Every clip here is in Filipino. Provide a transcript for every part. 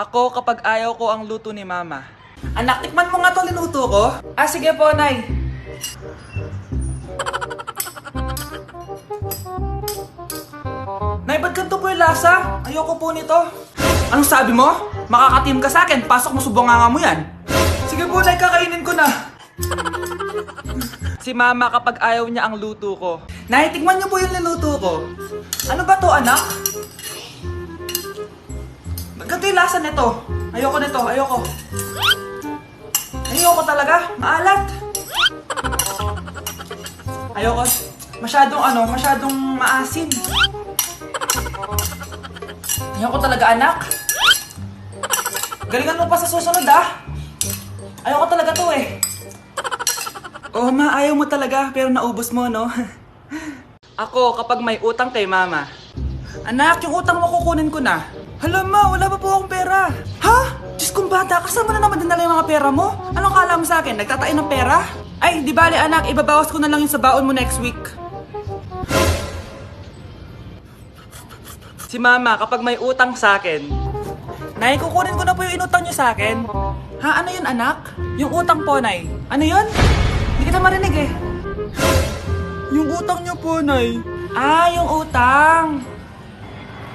Ako kapag ayaw ko ang luto ni mama. Anak, tikman mo nga to linuto ko. Ah, sige po, Nay. Nay, ba't ganito po yung lasa? Ayoko po nito. Anong sabi mo? Makakatim ka sa akin. Pasok mo subonganga mo yan. Sige po, Nay, kakainin ko na. Si mama kapag ayaw niya ang luto ko. Nay, tikman niyo po yung linuto ko. Ano ba to, anak? Ganito yung lasa nito. Ayoko nito, ayoko. Ayoko talaga, maalat. Ayoko. Masyadong maasim. Ayoko talaga, anak. Galingan mo pa sa susunod, ah. Ayoko talaga to, eh. Oh, ma, ayaw mo talaga, pero naubos mo, no? Ako, kapag may utang kay mama. Anak, yung utang mo kukunin ko na. Hala, ma, wala pa po akong pera. Ha? Diyos kong bata, kasama na naman dinala yung mga pera mo? Anong kala mo sa akin? Nagtatain ng pera? Ay, di bale, anak, ibabawas ko na lang yung sa baon mo next week. Si mama, kapag may utang sa akin. Nay, kukunin ko na po yung inutang niyo sa akin. Ha, ano yun, anak? Yung utang po, Nay. Ano yun? Hindi kita marinig eh. Yung utang niyo po, Nay. Ah, yung utang.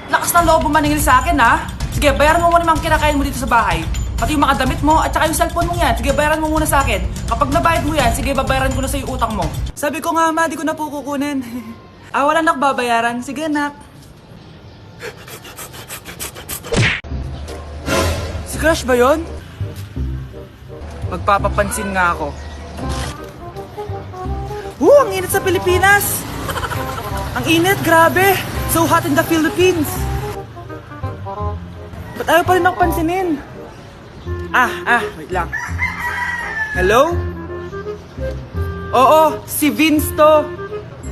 Lakas ng loob mo maningil sa akin, ha? Sige, bayaran mo muna yung mga kinakain mo dito sa bahay. Pati yung mga damit mo at saka yung cellphone mo yan. Sige, bayaran mo muna sa akin. Kapag nabayad mo yan, sige, babayaran ko na sa yung utang mo. Sabi ko nga, ma, di ko na po kukunin. Wala nak babayaran. Sige, nak. Si Crush ba yun? Magpapapansin nga ako. Ang init sa Pilipinas! Ang init, grabe! So hot in the Philippines! Ba't ayaw pa rin ako pansinin? Wait lang. Hello? Oo, si Vince to.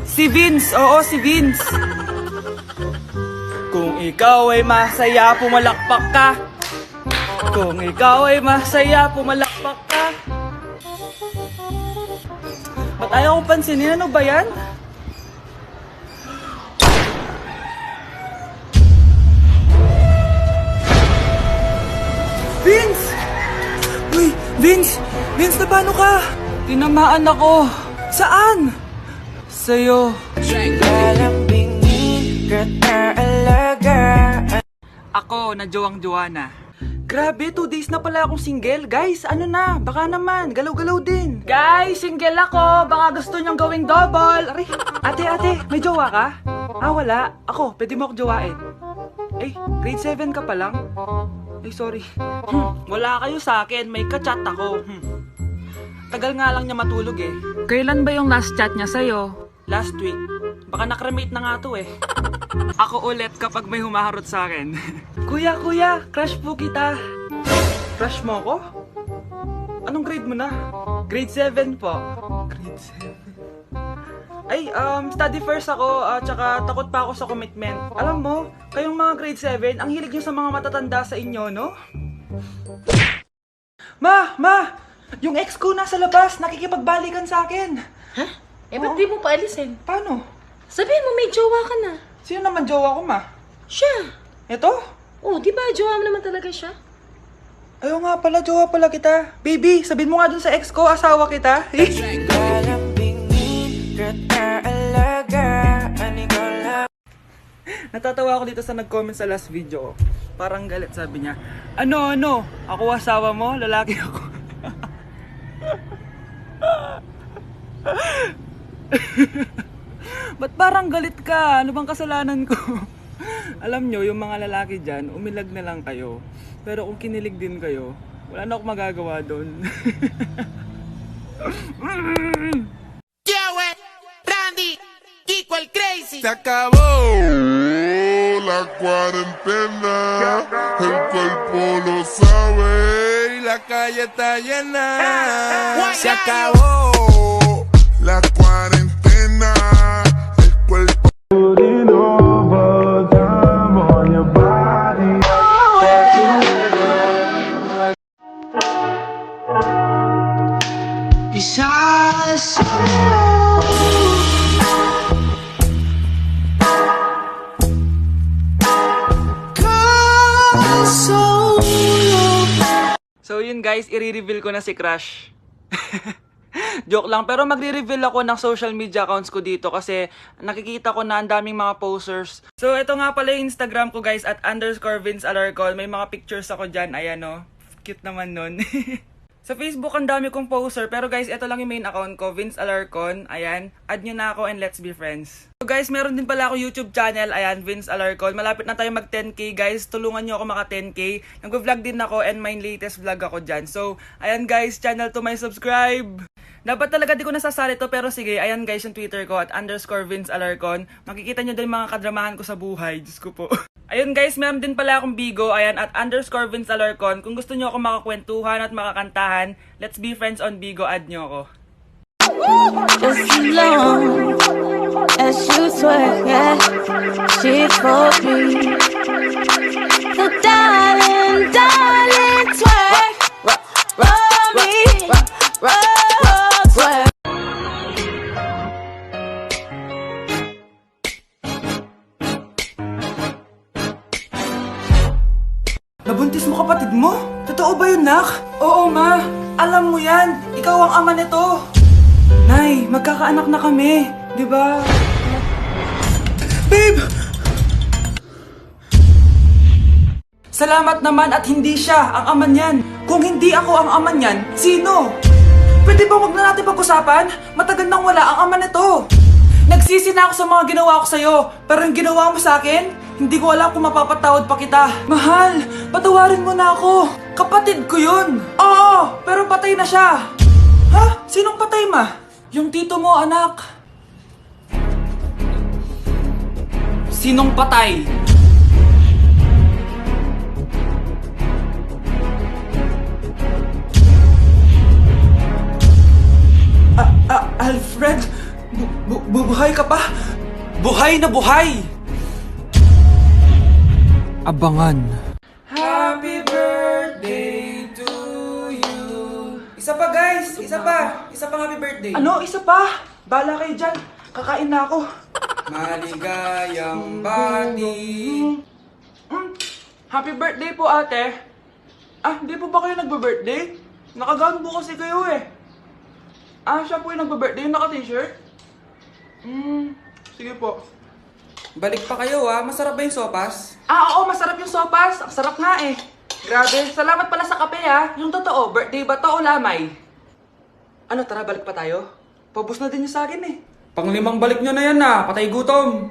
Si Vince, oo, si Vince. Kung ikaw ay masaya, pumalakpak ka. Kung ikaw ay masaya, pumalakpak ka. Ba't ayaw ko pansinin? Ano ba yan? Vince! Uy, Vince! Vince, na paano ka? Tinamaan ako. Saan? Sa'yo. Ako, na jowang-jowa na. Grabe, 2 days na pala akong single. Guys, ano na? Baka naman, galaw-galaw din. Guys, single ako. Baka gusto niyong gawing double. Aray, ate, may jowa ka? Wala. Ako, pwede mo ako jowain. Grade 7 ka pa lang? Sorry. Wala kayo sa akin. May ka-chat ako. Tagal nga lang niya matulog eh. Kailan ba yung last chat niya sa'yo? Last week. Baka nakremate na nga to eh. Ako ulit kapag may humaharot sa akin. Kuya, crush po kita. Crush mo ako? Anong grade mo na? Grade 7 po. Grade 7? Study first ako, tsaka takot pa ako sa commitment. Alam mo, kayong mga grade 7, ang hilig nyo sa mga matatanda sa inyo, no? Ma! Yung ex ko nasa labas, nakikipagbalikan sa akin. Ha? Ba't di mo paalisin? Paano? Sabihin mo may jowa ka na. Sino naman jowa ko, ma? Siya. Ito? Di ba jowa mo naman talaga siya? Ayaw nga pala, jowa pala kita. Baby, sabihin mo nga dun sa ex ko, asawa kita. Natatawa ako dito sa nag-comment sa last video. Parang galit, sabi niya. Ano? Ako asawa mo? Lalaki ako. Ba't parang galit ka? Ano bang kasalanan ko? Alam nyo, yung mga lalaki dyan, umilag na lang kayo. Pero kung kinilig din kayo, wala na akong magagawa doon. Randy, Kiko el Crazy. Se acabó la cuarentena, el cuerpo lo sabe y la calle está llena. Se acabó la cuarentena, el cuerpo. Quizás so So yun guys, i-reveal ko na si Crush. Joke lang, pero magre-reveal ako ng social media accounts ko dito kasi nakikita ko na ang daming mga posters. So ito nga pala yung Instagram ko guys, at _Vince Alarcon. May mga pictures ako dyan, ayan o. Cute naman nun. Sa Facebook, ang dami kong poster. Pero guys, ito lang yung main account ko, Vince Alarcon. Ayan, add nyo na ako and let's be friends. So guys, meron din pala ako YouTube channel. Ayan, Vince Alarcon. Malapit na tayo mag 10k guys. Tulungan nyo ako maka 10k. Nag-vlog din ako and my latest vlog ako dyan. So, ayan guys, channel to my subscribe. Dapat talaga di ko nasasali to, pero sige, ayan guys yung Twitter ko at _Vince Alarcon. Makikita nyo din mga kadramahan ko sa buhay. Diyos ko po. Ayun guys, meron din pala akong Bigo, ayan, at _Vince Alarcon. Kung gusto nyo ako makakwentuhan at makakantahan, let's be friends on Bigo, add nyo ako. Just as long as you twerk, yeah, she for me. So darling, darling, twerk for me, twerk. Nabuntis mo kapatid mo? Totoo ba yun, nak? Oo, ma. Alam mo yan. Ikaw ang ama nito. Nay, magkakaanak na kami. Di ba? Babe! Salamat naman at hindi siya ang ama niyan. Kung hindi ako ang ama niyan, sino? Pwede ba wag na natin pag-usapan? Matagal nang wala ang ama nito. Nagsisi na ako sa mga ginawa ko sa'yo, pero yung ginawa mo sa akin, hindi ko alam kung mapapatawad pa kita. Mahal, patawarin mo na ako. Kapatid ko yun. Oo, pero patay na siya. Ha? Sinong patay, ma? Yung tito mo, anak. Sinong patay? Alfred? Buhay ka pa? Buhay na buhay! Abangan. Happy birthday to you. Isa pa guys, isa pa. Isa pa happy birthday. Ano? Isa pa? Bala kayo dyan. Kakain na ako. Maligayang bati. Happy birthday po ate. Ah, hindi po ba kayo nagbe-birthday? Nakagown po kasi kayo eh. Ah, siya po yung nagbe-birthday, yung naka-t-shirt? Sige po. Balik pa kayo ah, masarap ba yung sopas? Ah, oo, masarap yung sopas. Ang sarap nga eh. Grabe, salamat pala sa kape ah. Yung totoo, birthday ba to o lamay? Ano, tara, balik pa tayo? Paubos na din yung sa akin eh. Panglimang balik nyo na yan ah, patay gutom.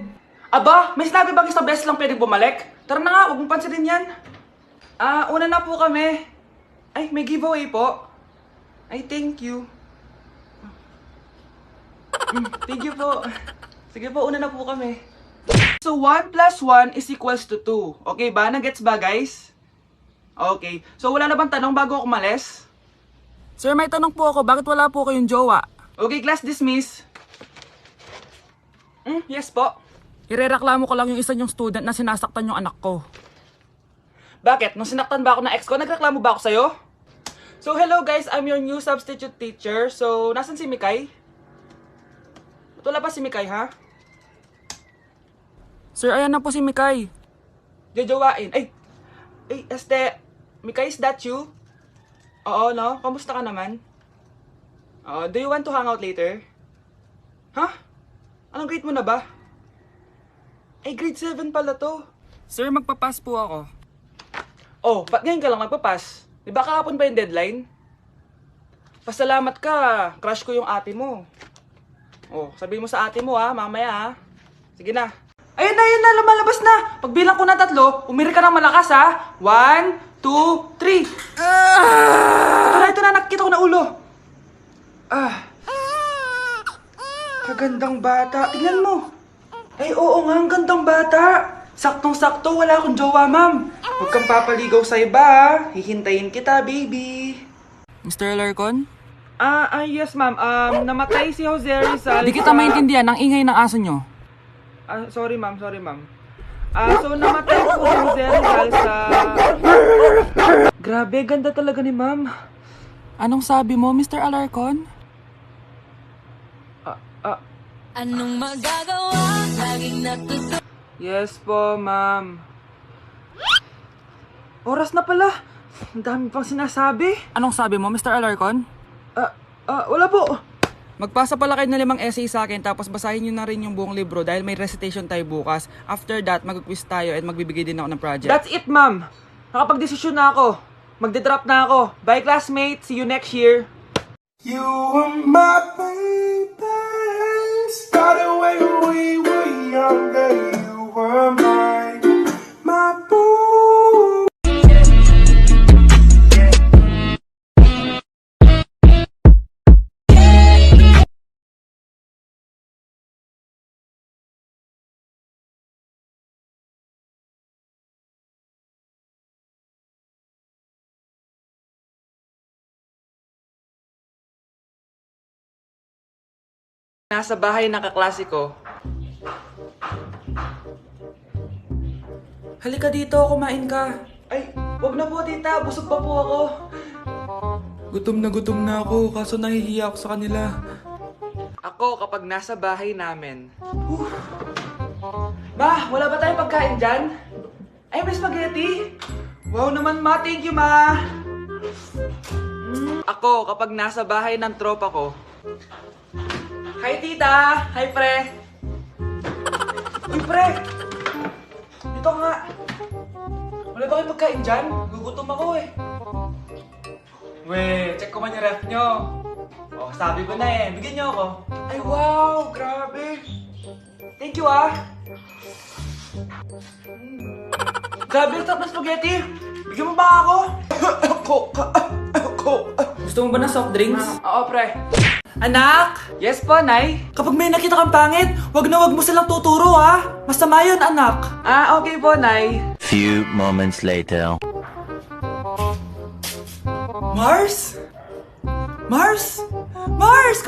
Aba, may sinabi bang isang beses lang pwedeng bumalik? Tara na nga, huwag mong pansinin yan. Ah, una na po kami. Ay, may giveaway po. Ay, thank you. Thank you po. Sige po, una na po kami. So, 1 plus 1 is equals to 2. Okay ba? Nagets ba, guys? Okay. So, wala na bang tanong bago ako umalis? Sir, may tanong po ako. Bakit wala po kayong jowa? Okay, class dismiss. Yes po. Irereklamo ko lang yung isa yung student na sinasaktan yung anak ko. Bakit? Nung sinaktan ba ako ng ex ko, nagreklamo ba ako sa'yo? So, hello guys. I'm your new substitute teacher. So, nasan si Mikay? Wala pa si Mikay, ha? Sir, ayan na po si Mikay. Jajawain. Ay, Mikay, is that you? Oo, no? Kamusta ka naman? Do you want to hang out later? Ha? Anong grade mo na ba? Ay, grade 7 pala to. Sir, magpapass po ako. Oh, ba't ngayon ka lang magpapass? Di ba kahapon pa yung deadline? Pasalamat ka, crush ko yung ate mo. Oh, sabihin mo sa ate mo ha, mamaya ha. Sige na. Ayun na, lumalabas na. Pagbilang ko na 3, umiri ka ng malakas ha. 1, 2, 3. Ito na, nakikita ko na ulo. Kagandang bata. Tingnan mo. Ay, oo nga, ang gandang bata. Saktong-sakto, wala akong jowa, ma'am. Huwag kang papaligaw sa iba ha. Hihintayin kita, baby. Mr. Alarcon? Yes ma'am. Namatay si Jose Rizal. Di kita maintindihan ang ingay ng aso nyo. Sorry ma'am. So namatay po si Jose Rizal sa... Grabe, ganda talaga ni ma'am. Anong sabi mo, Mr. Alarcon? Anong magagawa? Laging natutunan. Yes po, ma'am. Oras na pala. Ang dami pang sinasabi. Anong sabi mo, Mr. Alarcon? Wala po. Magpasa pala kayo ng 5 essay sa akin tapos basahin nyo na rin yung buong libro dahil may recitation tayo bukas. After that, mag-quiz tayo at magbibigay din ako ng project. That's it, ma'am. Nakapag-desisyon na ako. Magde-drop na ako. Bye, classmates. See you next year. You were my baby. Started when we were younger. You were my boo. Nasa bahay ng kaklase ko. Halika dito, kumain ka. Ay, wag na po tita, busog pa po ako. Gutom na ako, kaso nahihiya ako sa kanila. Ako kapag nasa bahay namin. Ma, wala ba tayong pagkain dyan? Ay, may spaghetti? Wow naman ma, thank you ma. Ako kapag nasa bahay ng tropa ko. Hi tita! Hi pre! Uy pre! Dito nga! Wala ba kayong pagkain dyan? Gugutom ako eh. We, check ko man yung ref nyo. Oh, sabi ko na eh. Bigyan nyo ako. Ay wow! Grabe! Thank you ah! Grabe, ang sarap ng spaghetti! Bigyan mo ba ako? Gusto mo ba ng soft drinks? Oo pre. Anak! Yes po, Nay? Kapag may nakita kang pangit, wag mo silang tuturo, ha? Masama yun, anak. Okay po, Nay. Few moments later. Mars? Mars? Mars!